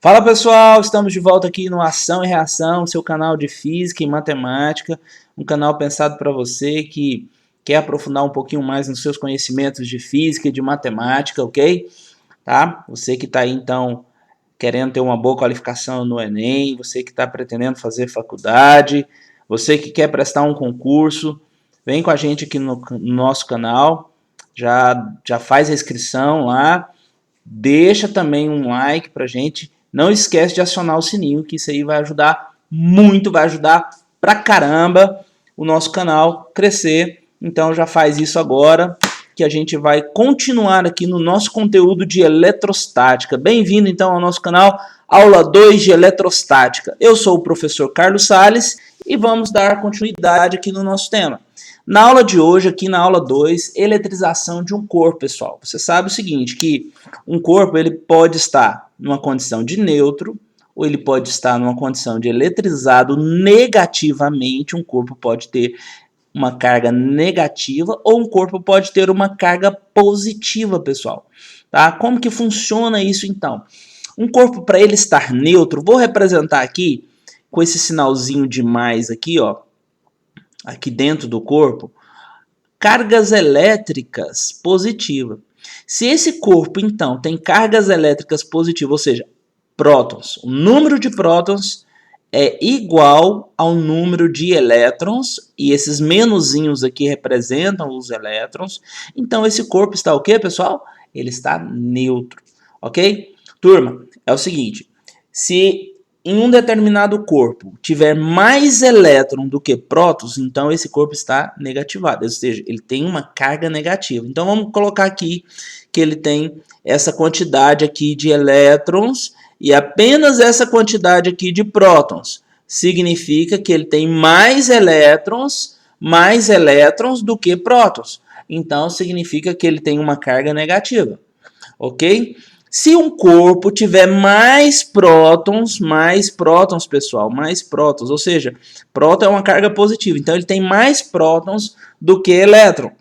Fala pessoal, estamos de volta aqui no Ação e Reação, seu canal de Física e Matemática, um canal pensado para você que quer aprofundar um pouquinho mais nos seus conhecimentos de Física e de Matemática, ok? Tá? Você que está aí então querendo ter uma boa qualificação no Enem, você que está pretendendo fazer faculdade, você que quer prestar um concurso, vem com a gente aqui no nosso canal, já faz a inscrição lá, deixa também um like pra gente. Não esquece de acionar o sininho, que isso aí vai ajudar muito, vai ajudar pra caramba o nosso canal crescer. Então já faz isso agora, que a gente vai continuar aqui no nosso conteúdo de eletrostática. Bem-vindo então ao nosso canal, aula 2 de eletrostática. Eu sou o professor Carlos Sales e vamos dar continuidade aqui no nosso tema. Na aula de hoje, aqui na aula 2, eletrização de um corpo, pessoal. Você sabe o seguinte, que um corpo ele pode estar numa condição de neutro, ou ele pode estar numa condição de eletrizado negativamente. Um corpo pode ter uma carga negativa, ou um corpo pode ter uma carga positiva, pessoal. Tá? Como que funciona isso, então? Um corpo, para ele estar neutro, vou representar aqui com esse sinalzinho de mais aqui, ó, aqui dentro do corpo, cargas elétricas positivas. Se esse corpo, então, tem cargas elétricas positivas, ou seja, prótons, o número de prótons é igual ao número de elétrons, e esses menuzinhos aqui representam os elétrons, então esse corpo está o quê, pessoal? Ele está neutro, ok? Turma, é o seguinte, se em um determinado corpo tiver mais elétron do que prótons, então esse corpo está negativado, ou seja, ele tem uma carga negativa. Então vamos colocar aqui que ele tem essa quantidade aqui de elétrons e apenas essa quantidade aqui de prótons. Significa que ele tem mais elétrons do que prótons. Então significa que ele tem uma carga negativa, ok? Se um corpo tiver mais prótons, pessoal, mais prótons, ou seja, próton é uma carga positiva, então ele tem mais prótons do que elétron.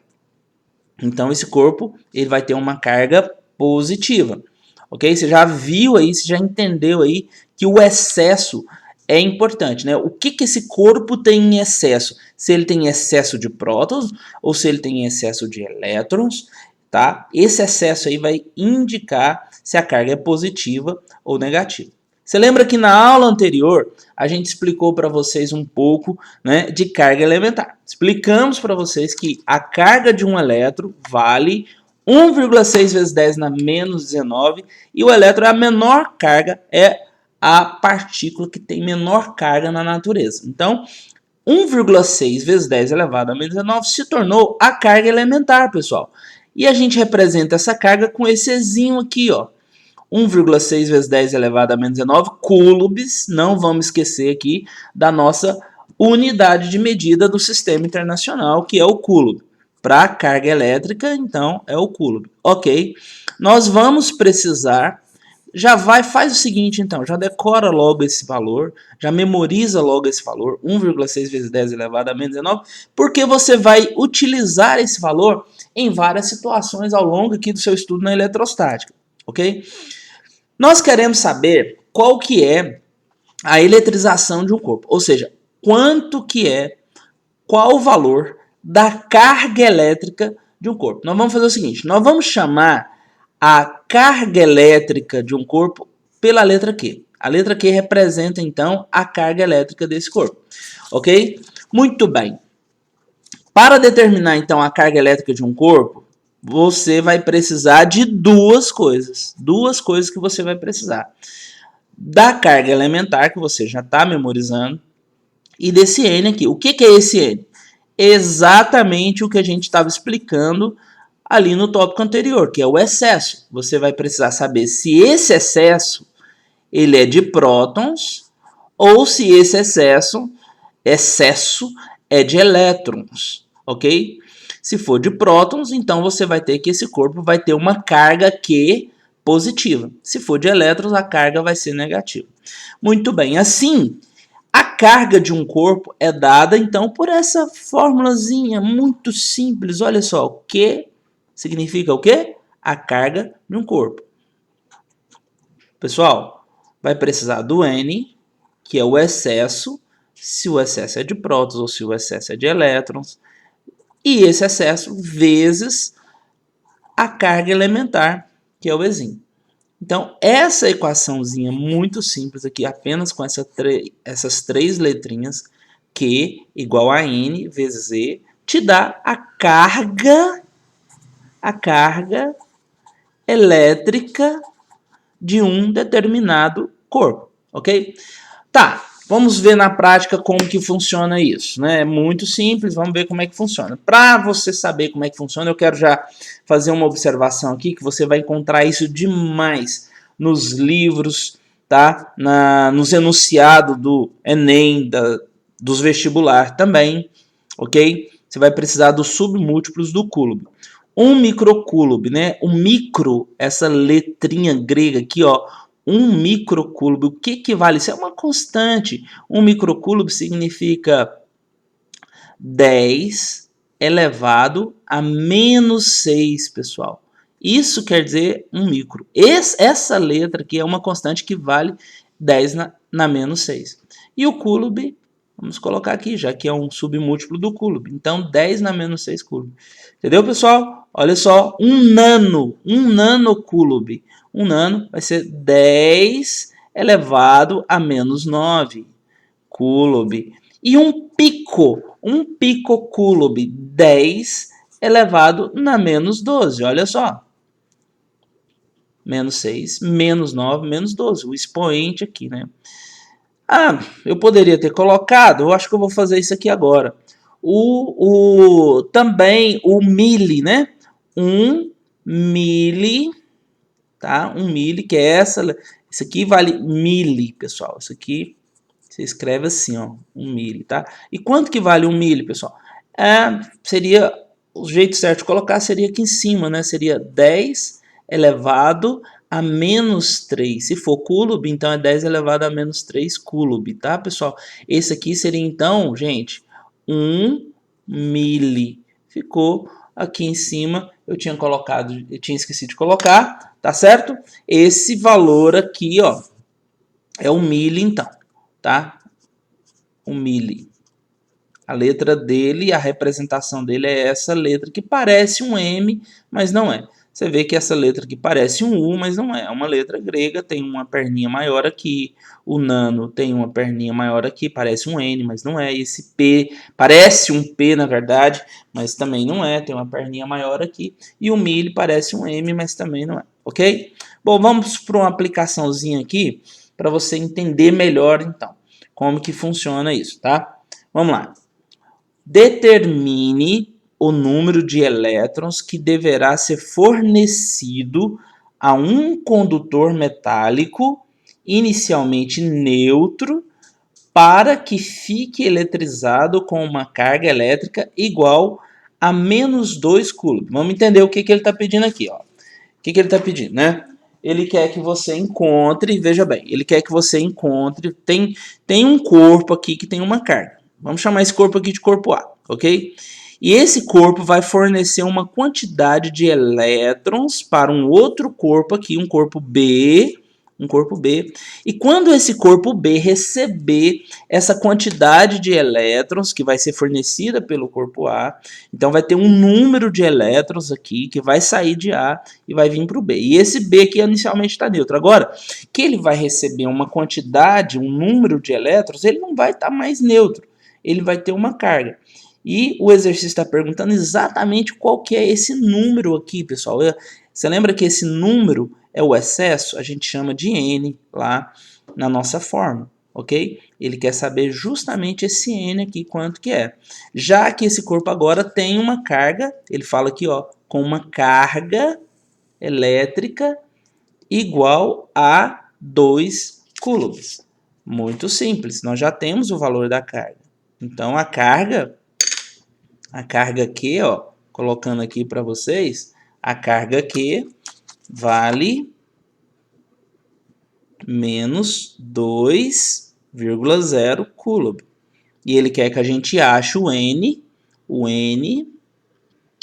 Então esse corpo ele vai ter uma carga positiva, ok? Você já viu aí, você já entendeu aí que o excesso é importante, né? O que esse corpo tem em excesso? Se ele tem excesso de prótons ou se ele tem excesso de elétrons, tá? Esse excesso aí vai indicar se a carga é positiva ou negativa. Você lembra que na aula anterior a gente explicou para vocês um pouco, né, de carga elementar. Explicamos para vocês que a carga de um elétron vale 1,6 vezes 10 na menos 19 e o elétron é a menor carga, é a partícula que tem menor carga na natureza. Então, 1,6 vezes 10 elevado a menos 19 se tornou a carga elementar, pessoal. E a gente representa essa carga com esse Ezinho aqui, ó. 1,6 vezes 10 elevado a menos 19 coulombs. Não vamos esquecer aqui da nossa unidade de medida do sistema internacional, que é o coulomb. Para carga elétrica, então, é o coulomb. Ok? Nós vamos precisar... faz o seguinte, então, já decora logo esse valor, já memoriza logo esse valor, 1,6 vezes 10 elevado a menos 19, porque você vai utilizar esse valor em várias situações ao longo aqui do seu estudo na eletrostática, ok? Nós queremos saber qual que é a eletrização de um corpo, ou seja, qual o valor da carga elétrica de um corpo. Nós vamos fazer o seguinte, nós vamos chamar a carga elétrica de um corpo pela letra Q. A letra Q representa, então, a carga elétrica desse corpo. Ok? Muito bem. Para determinar, então, a carga elétrica de um corpo, você vai precisar de duas coisas. Duas coisas que você vai precisar. Da carga elementar, que você já está memorizando, e desse N aqui. O que é esse N? Exatamente o que a gente estava explicando ali no tópico anterior, que é o excesso. Você vai precisar saber se esse excesso ele é de prótons ou se esse excesso é de elétrons, ok? Se for de prótons, então você vai ter que esse corpo vai ter uma carga Q positiva. Se for de elétrons, a carga vai ser negativa. Muito bem, assim, a carga de um corpo é dada, então, por essa formulazinha muito simples. Olha só, o Q significa o quê? A carga de um corpo. Pessoal, vai precisar do N, que é o excesso, se o excesso é de prótons ou se o excesso é de elétrons, e esse excesso vezes a carga elementar, que é o Ezinho. Então, essa equaçãozinha muito simples aqui, apenas com essas três letrinhas, Q igual a N vezes E, te dá a carga elétrica de um determinado corpo, ok? Tá, vamos ver na prática como que funciona isso, né? É muito simples, vamos ver como é que funciona. Para você saber como é que funciona, eu quero já fazer uma observação aqui, que você vai encontrar isso demais nos livros, tá? Nos enunciados do Enem, dos vestibulares também, ok? Você vai precisar dos submúltiplos do Coulomb. Um microcoulomb, né? O micro, essa letrinha grega aqui, ó, um microcoulomb, o que vale? Isso é uma constante. Um microcoulomb significa 10 elevado a menos 6, pessoal. Isso quer dizer um micro. Essa letra aqui é uma constante que vale 10 na menos 6. E o coulomb, vamos colocar aqui, já que é um submúltiplo do coulomb. Então, 10 na menos 6 coulomb. Entendeu, pessoal? Olha só, um nanocoulomb. Um nano vai ser 10 elevado a menos 9 coulomb. E um picocoulomb, 10 elevado na menos 12. Olha só. Menos 6, menos 9, menos 12. O expoente aqui, né? Ah, eu poderia ter colocado, eu acho que eu vou fazer isso aqui agora. Também o milli, né? 1 milli, tá? 1 milli, que é essa. Isso aqui vale milli, pessoal. Isso aqui você escreve assim, ó, 1 milli, tá? E quanto que vale 1 milli, pessoal? Seria, o jeito certo de colocar seria aqui em cima, né? Seria 10 elevado a menos 3. Se for coulomb, então é 10 elevado a menos 3 coulomb, tá, pessoal? Esse aqui seria, então, gente, 1 milli. Ficou aqui em cima, eu tinha esquecido de colocar, tá certo? Esse valor aqui, ó, é o milli, então, tá? 1 milli. A letra dele, a representação dele é essa letra que parece um M, mas não é. Você vê que essa letra aqui parece um U, mas não é. É uma letra grega, tem uma perninha maior aqui. O nano tem uma perninha maior aqui, parece um N, mas não é. Esse P parece um P, na verdade, mas também não é. Tem uma perninha maior aqui. E o milli parece um M, mas também não é. Ok? Bom, vamos para uma aplicaçãozinha aqui para você entender melhor, então, como que funciona isso, tá? Vamos lá. Determine o número de elétrons que deverá ser fornecido a um condutor metálico inicialmente neutro para que fique eletrizado com uma carga elétrica igual a menos 2 coulomb. Vamos entender o que ele está pedindo aqui. Ó. O que ele está pedindo, né? Ele quer que você encontre, veja bem, ele quer que você encontre, tem um corpo aqui que tem uma carga. Vamos chamar esse corpo aqui de corpo A, ok? E esse corpo vai fornecer uma quantidade de elétrons para um outro corpo aqui, um corpo B. E quando esse corpo B receber essa quantidade de elétrons que vai ser fornecida pelo corpo A, então vai ter um número de elétrons aqui que vai sair de A e vai vir para o B. E esse B aqui inicialmente está neutro. Agora, que ele vai receber uma quantidade, um número de elétrons, ele não vai estar mais neutro. Ele vai ter uma carga. E o exercício está perguntando exatamente qual que é esse número aqui, pessoal. Você lembra que esse número é o excesso? A gente chama de N lá na nossa forma, ok? Ele quer saber justamente esse N aqui, quanto que é. Já que esse corpo agora tem uma carga, ele fala aqui, ó, com uma carga elétrica igual a 2 coulombs. Muito simples, nós já temos o valor da carga. Então, a carga Q, ó, colocando aqui para vocês, a carga Q vale menos 2,0 coulomb. E ele quer que a gente ache o N,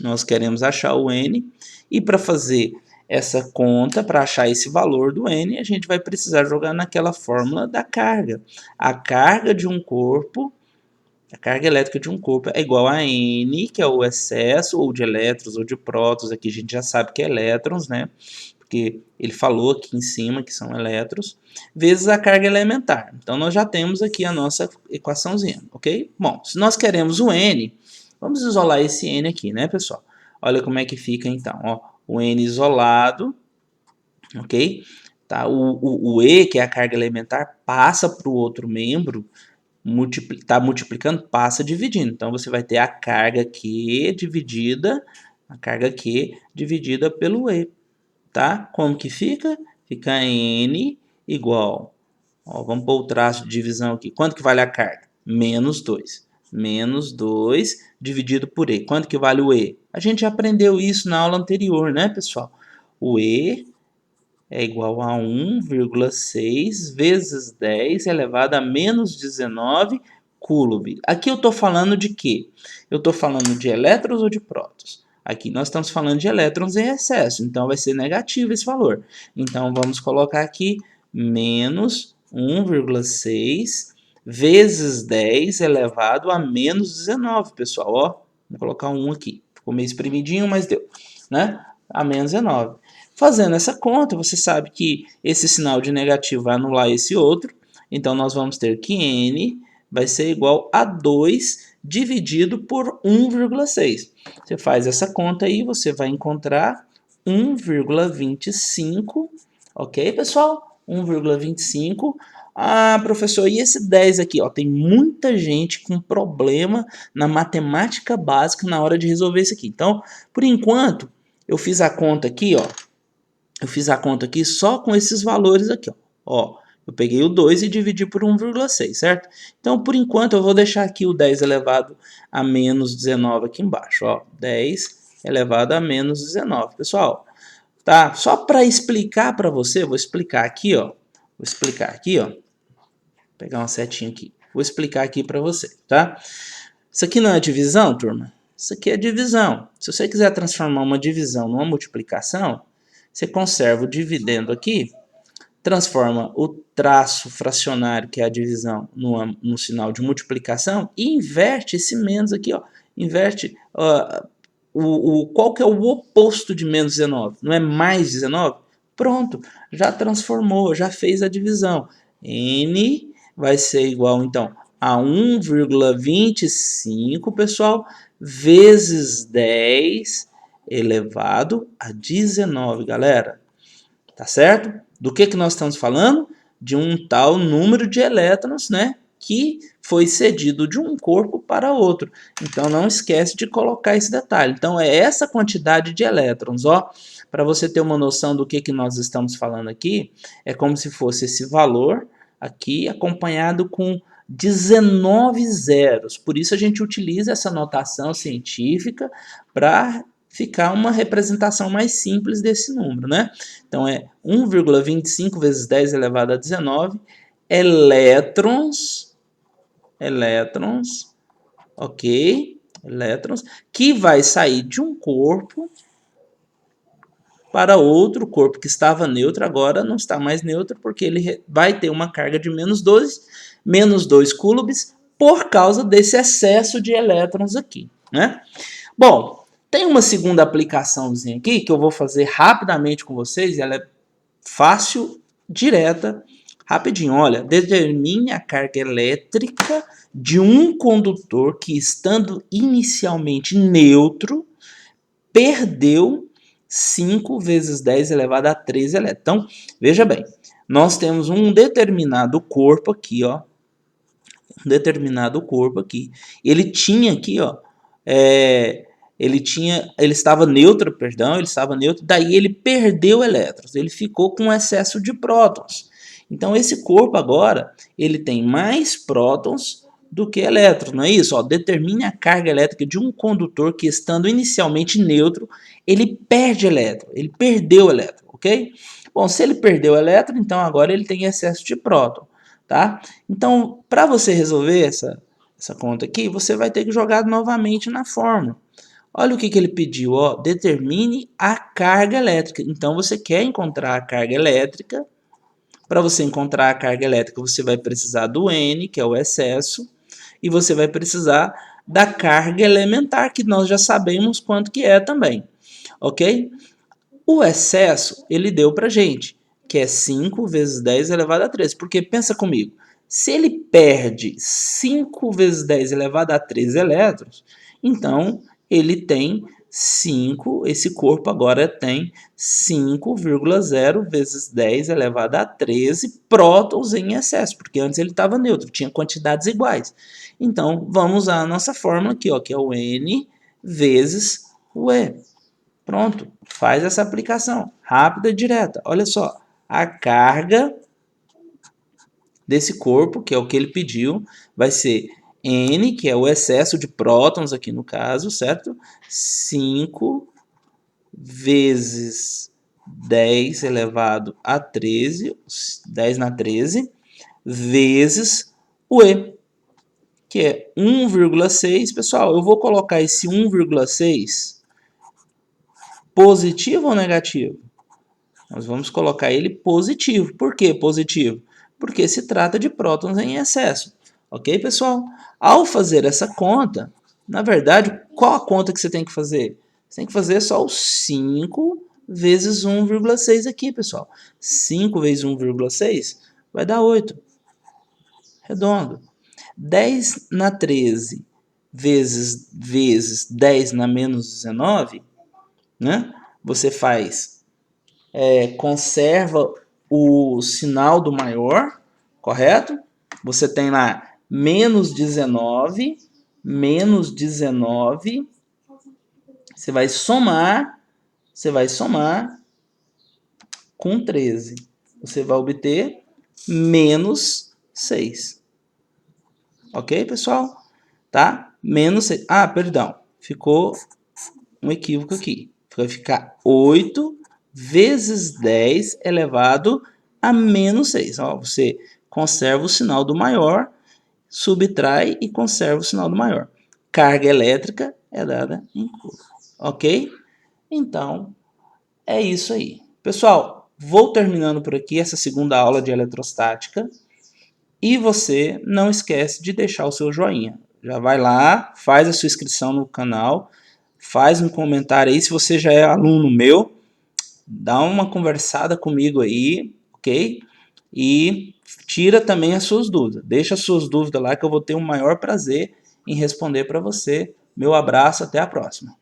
nós queremos achar o N, e para fazer essa conta, para achar esse valor do N, a gente vai precisar jogar naquela fórmula da carga. A carga de um corpo, a carga elétrica de um corpo é igual a N, que é o excesso ou de elétrons ou de prótons, aqui a gente já sabe que é elétrons, né? Porque ele falou aqui em cima que são elétrons, vezes a carga elementar. Então nós já temos aqui a nossa equaçãozinha, ok? Bom, se nós queremos o N, vamos isolar esse N aqui, né, pessoal? Olha como é que fica então, ó, o N isolado, ok? Tá? O E, que é a carga elementar, passa para o outro membro, está multiplicando, passa dividindo. Então você vai ter a carga Q dividida pelo E, tá? Como que fica? Fica N igual, ó, vamos pôr o traço de divisão aqui. Quanto que vale a carga? Menos 2. Menos 2 dividido por E. Quanto que vale o E? A gente já aprendeu isso na aula anterior, né, pessoal? O E é igual a 1,6 vezes 10 elevado a menos 19 coulomb. Aqui eu estou falando de quê? Eu estou falando de elétrons ou de prótons? Aqui nós estamos falando de elétrons em excesso, então vai ser negativo esse valor. Então vamos colocar aqui menos 1,6 vezes 10 elevado a menos 19, pessoal. Ó, vou colocar um aqui. Ficou meio espremidinho, mas deu, né? A menos 19. Fazendo essa conta, você sabe que esse sinal de negativo vai anular esse outro. Então, nós vamos ter que N vai ser igual a 2 dividido por 1,6. Você faz essa conta aí, você vai encontrar 1,25. Ok, pessoal? 1,25. Ah, professor, e esse 10 aqui? Ó, tem muita gente com problema na matemática básica na hora de resolver isso aqui. Então, por enquanto, eu fiz a conta aqui, ó. Eu fiz a conta aqui só com esses valores aqui, ó. Eu peguei o 2 e dividi por 1,6, certo? Então, por enquanto, eu vou deixar aqui o 10 elevado a menos 19 aqui embaixo, ó. 10 elevado a menos 19. Pessoal, tá? Só para explicar para você, vou explicar aqui, ó. Vou explicar aqui, ó. Vou pegar uma setinha aqui. Vou explicar aqui para você, tá? Isso aqui não é divisão, turma? Isso aqui é divisão. Se você quiser transformar uma divisão numa multiplicação, você conserva o dividendo aqui, transforma o traço fracionário, que é a divisão, no sinal de multiplicação e inverte esse menos aqui, ó. Inverte qual que é o oposto de menos 19? Não é mais 19? Pronto, já transformou, já fez a divisão. N vai ser igual, então, a 1,25, pessoal, vezes 10 elevado a 19, galera. Tá certo? Do que nós estamos falando? De um tal número de elétrons, né? Que foi cedido de um corpo para outro. Então não esquece de colocar esse detalhe. Então é essa quantidade de elétrons, ó. Para você ter uma noção do que nós estamos falando aqui, é como se fosse esse valor aqui acompanhado com 19 zeros. Por isso a gente utiliza essa notação científica para ficar uma representação mais simples desse número, né? Então é 1,25 vezes 10 elevado a 19 elétrons, ok? Elétrons, que vai sair de um corpo para outro corpo que estava neutro, agora não está mais neutro, porque ele vai ter uma carga de menos 2 coulombs, por causa desse excesso de elétrons aqui, né? Bom, tem uma segunda aplicaçãozinha aqui que eu vou fazer rapidamente com vocês, e ela é fácil, direta, rapidinho. Olha, determine a carga elétrica de um condutor que, estando inicialmente neutro, perdeu 5 vezes 10 elevado a 13 elétrons. Então, veja bem, nós temos um determinado corpo aqui, ó. Ele tinha aqui, ó, ele estava neutro, daí ele perdeu elétrons, ele ficou com excesso de prótons. Então esse corpo agora, ele tem mais prótons do que elétrons, não é isso? Ó, determine a carga elétrica de um condutor que, estando inicialmente neutro, ele perde elétron, ele perdeu elétron, ok? Bom, se ele perdeu elétron, então agora ele tem excesso de próton, tá? Então, para você resolver essa conta aqui, você vai ter que jogar novamente na fórmula. Olha o que ele pediu, ó, determine a carga elétrica. Então você quer encontrar a carga elétrica. Para você encontrar a carga elétrica, você vai precisar do N, que é o excesso, e você vai precisar da carga elementar, que nós já sabemos quanto que é também, ok? O excesso, ele deu para gente, que é 5 vezes 10 elevado a 13, porque pensa comigo, se ele perde 5 vezes 10 elevado a 13 elétrons, então ele tem 5, esse corpo agora tem 5,0 vezes 10 elevado a 13 prótons em excesso, porque antes ele estava neutro, tinha quantidades iguais. Então, vamos usar a nossa fórmula aqui, ó, que é o N vezes o E. Pronto, faz essa aplicação rápida e direta. Olha só, a carga desse corpo, que é o que ele pediu, vai ser N, que é o excesso de prótons aqui no caso, certo? 5 vezes 10 elevado a 13, 10 na 13, vezes o E, que é 1,6. Pessoal, eu vou colocar esse 1,6 positivo ou negativo? Nós vamos colocar ele positivo. Por que positivo? Porque se trata de prótons em excesso. Ok, pessoal? Ao fazer essa conta, na verdade, qual a conta que você tem que fazer? Você tem que fazer só o 5 vezes 1,6 aqui, pessoal. 5 vezes 1,6 vai dar 8. Redondo. 10 na 13 vezes 10 na menos 19, né? Você faz, conserva o sinal do maior, correto? Você tem lá menos 19, você vai somar com 13. Você vai obter menos 6. Ok, pessoal? Tá? Menos 6. Ah, perdão. Ficou um equívoco aqui. Vai ficar 8 vezes 10 elevado a menos 6. Ó, você conserva o sinal do maior, subtrai e conserva o sinal do maior. Carga elétrica é dada em curva. Ok? Então, é isso aí. Pessoal, vou terminando por aqui essa segunda aula de eletrostática. E você não esquece de deixar o seu joinha. Já vai lá, faz a sua inscrição no canal, faz um comentário aí se você já é aluno meu, dá uma conversada comigo aí, ok? E tira também as suas dúvidas. Deixa as suas dúvidas lá que eu vou ter o maior prazer em responder para você. Meu abraço, até a próxima.